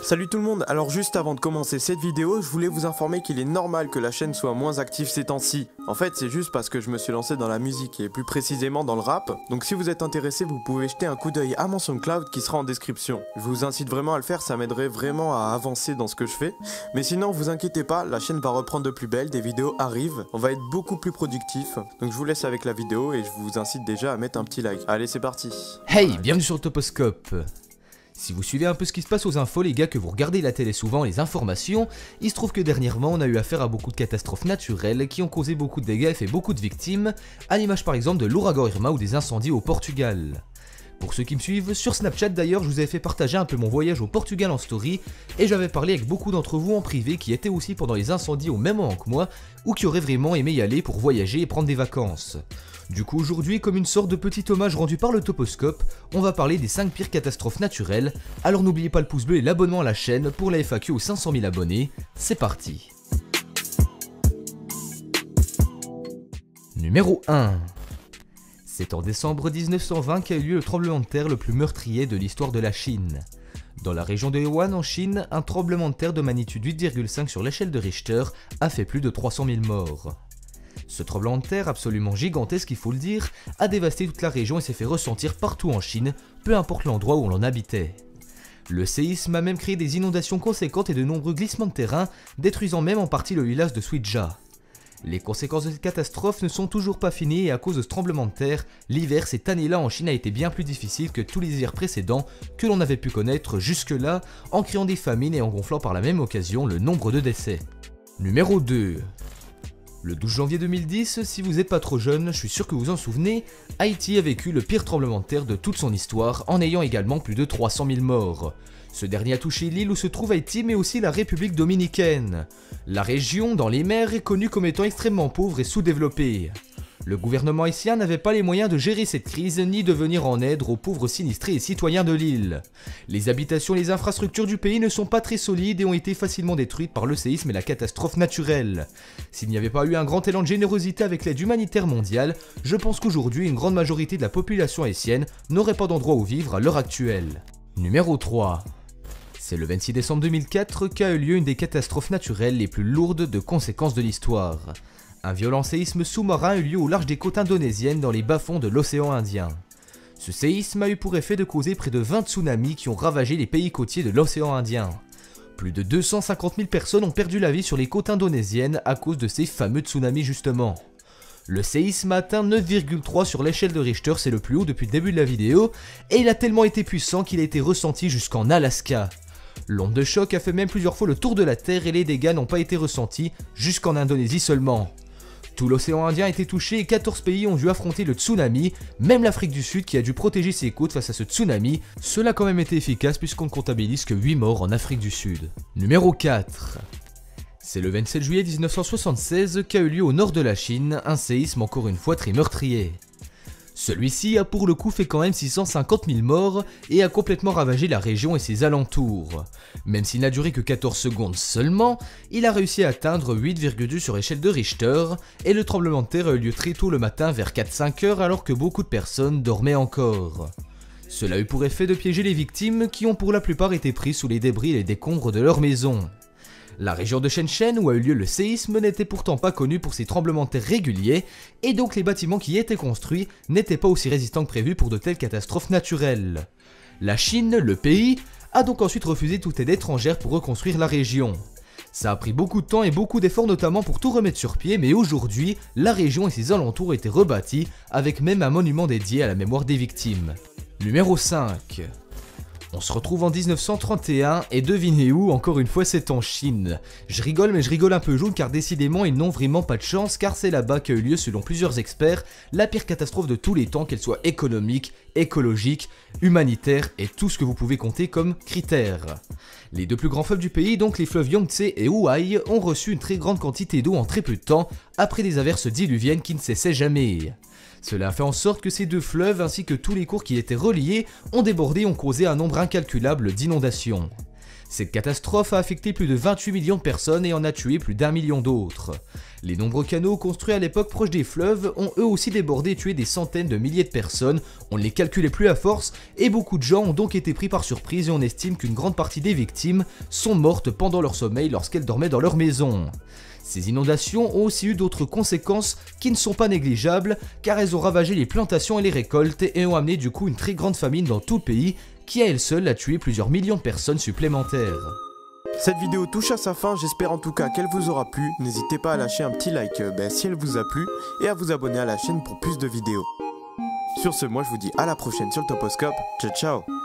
Salut tout le monde, alors juste avant de commencer cette vidéo, je voulais vous informer qu'il est normal que la chaîne soit moins active ces temps-ci. En fait, c'est juste parce que je me suis lancé dans la musique et plus précisément dans le rap. Donc si vous êtes intéressé, vous pouvez jeter un coup d'œil à mon SoundCloud qui sera en description. Je vous incite vraiment à le faire, ça m'aiderait vraiment à avancer dans ce que je fais. Mais sinon, vous inquiétez pas, la chaîne va reprendre de plus belle, des vidéos arrivent, on va être beaucoup plus productif. Donc je vous laisse avec la vidéo et je vous incite déjà à mettre un petit like. Allez, c'est parti. Hey, bienvenue sur le Toposcope. Si vous suivez un peu ce qui se passe aux infos les gars, que vous regardez la télé souvent, les informations, il se trouve que dernièrement on a eu affaire à beaucoup de catastrophes naturelles qui ont causé beaucoup de dégâts et fait beaucoup de victimes, à l'image par exemple de l'ouragan Irma ou des incendies au Portugal. Pour ceux qui me suivent, sur Snapchat d'ailleurs, je vous avais fait partager un peu mon voyage au Portugal en story, et j'avais parlé avec beaucoup d'entre vous en privé qui étaient aussi pendant les incendies au même moment que moi, ou qui auraient vraiment aimé y aller pour voyager et prendre des vacances. Du coup aujourd'hui, comme une sorte de petit hommage rendu par le Toposcope, on va parler des 5 pires catastrophes naturelles, alors n'oubliez pas le pouce bleu et l'abonnement à la chaîne pour la FAQ aux 500 000 abonnés, c'est parti. Numéro 1. C'est en décembre 1920 qu'a eu lieu le tremblement de terre le plus meurtrier de l'histoire de la Chine. Dans la région de Wuhan en Chine, un tremblement de terre de magnitude 8,5 sur l'échelle de Richter a fait plus de 300 000 morts. Ce tremblement de terre, absolument gigantesque il faut le dire, a dévasté toute la région et s'est fait ressentir partout en Chine, peu importe l'endroit où l'on habitait. Le séisme a même créé des inondations conséquentes et de nombreux glissements de terrain, détruisant même en partie le village de Suija. Les conséquences de cette catastrophe ne sont toujours pas finies et à cause de ce tremblement de terre, l'hiver cette année-là en Chine a été bien plus difficile que tous les hivers précédents que l'on avait pu connaître jusque-là, en créant des famines et en gonflant par la même occasion le nombre de décès. Numéro 2. Le 12 janvier 2010, si vous n'êtes pas trop jeune, je suis sûr que vous en souvenez, Haïti a vécu le pire tremblement de terre de toute son histoire en ayant également plus de 300 000 morts. Ce dernier a touché l'île où se trouve Haïti mais aussi la République dominicaine. La région, dans les mers, est connue comme étant extrêmement pauvre et sous-développée. Le gouvernement haïtien n'avait pas les moyens de gérer cette crise ni de venir en aide aux pauvres sinistrés et citoyens de l'île. Les habitations et les infrastructures du pays ne sont pas très solides et ont été facilement détruites par le séisme et la catastrophe naturelle. S'il n'y avait pas eu un grand élan de générosité avec l'aide humanitaire mondiale, je pense qu'aujourd'hui une grande majorité de la population haïtienne n'aurait pas d'endroit où vivre à l'heure actuelle. Numéro 3. C'est le 26 décembre 2004 qu'a eu lieu une des catastrophes naturelles les plus lourdes de conséquences de l'histoire. Un violent séisme sous-marin a eu lieu au large des côtes indonésiennes dans les bas-fonds de l'océan Indien. Ce séisme a eu pour effet de causer près de 20 tsunamis qui ont ravagé les pays côtiers de l'océan Indien. Plus de 250 000 personnes ont perdu la vie sur les côtes indonésiennes à cause de ces fameux tsunamis justement. Le séisme a atteint 9,3 sur l'échelle de Richter, c'est le plus haut depuis le début de la vidéo, et il a tellement été puissant qu'il a été ressenti jusqu'en Alaska. L'onde de choc a fait même plusieurs fois le tour de la Terre et les dégâts n'ont pas été ressentis jusqu'en Indonésie seulement. Tout l'océan Indien a été touché et 14 pays ont dû affronter le tsunami, même l'Afrique du Sud qui a dû protéger ses côtes face à ce tsunami, cela a quand même été efficace puisqu'on ne comptabilise que 8 morts en Afrique du Sud. Numéro 4. C'est le 27 juillet 1976 qu'a eu lieu au nord de la Chine un séisme encore une fois très meurtrier. Celui-ci a pour le coup fait quand même 650 000 morts et a complètement ravagé la région et ses alentours. Même s'il n'a duré que 14 secondes seulement, il a réussi à atteindre 8,2 sur échelle de Richter et le tremblement de terre a eu lieu très tôt le matin vers 4-5 heures alors que beaucoup de personnes dormaient encore. Cela a eu pour effet de piéger les victimes qui ont pour la plupart été prises sous les débris et les décombres de leur maison. La région de Shenzhen où a eu lieu le séisme n'était pourtant pas connue pour ses tremblements de terre réguliers et donc les bâtiments qui y étaient construits n'étaient pas aussi résistants que prévu pour de telles catastrophes naturelles. La Chine, le pays, a donc ensuite refusé toute aide étrangère pour reconstruire la région. Ça a pris beaucoup de temps et beaucoup d'efforts notamment pour tout remettre sur pied, mais aujourd'hui, la région et ses alentours ont été rebâtis avec même un monument dédié à la mémoire des victimes. Numéro 5. On se retrouve en 1931 et devinez où, encore une fois c'est en Chine. Je rigole mais je rigole un peu jaune car décidément ils n'ont vraiment pas de chance car c'est là-bas qu'a eu lieu selon plusieurs experts la pire catastrophe de tous les temps, qu'elle soit économique, écologique, humanitaire et tout ce que vous pouvez compter comme critères. Les deux plus grands fleuves du pays, donc les fleuves Yangtze et Huai, ont reçu une très grande quantité d'eau en très peu de temps après des averses diluviennes qui ne cessaient jamais. Cela a fait en sorte que ces deux fleuves ainsi que tous les cours qui étaient reliés ont débordé et ont causé un nombre incalculable d'inondations. Cette catastrophe a affecté plus de 28 millions de personnes et en a tué plus d'1 million d'autres. Les nombreux canaux construits à l'époque proches des fleuves ont eux aussi débordé et tué des centaines de milliers de personnes, on ne les calculait plus à force, et beaucoup de gens ont donc été pris par surprise et on estime qu'une grande partie des victimes sont mortes pendant leur sommeil lorsqu'elles dormaient dans leur maison. Ces inondations ont aussi eu d'autres conséquences qui ne sont pas négligeables, car elles ont ravagé les plantations et les récoltes et ont amené du coup une très grande famine dans tout le pays, qui à elle seule a tué plusieurs millions de personnes supplémentaires. Cette vidéo touche à sa fin, j'espère en tout cas qu'elle vous aura plu. N'hésitez pas à lâcher un petit like si elle vous a plu et à vous abonner à la chaîne pour plus de vidéos. Sur ce, moi je vous dis à la prochaine sur le Toposcope. Ciao ciao.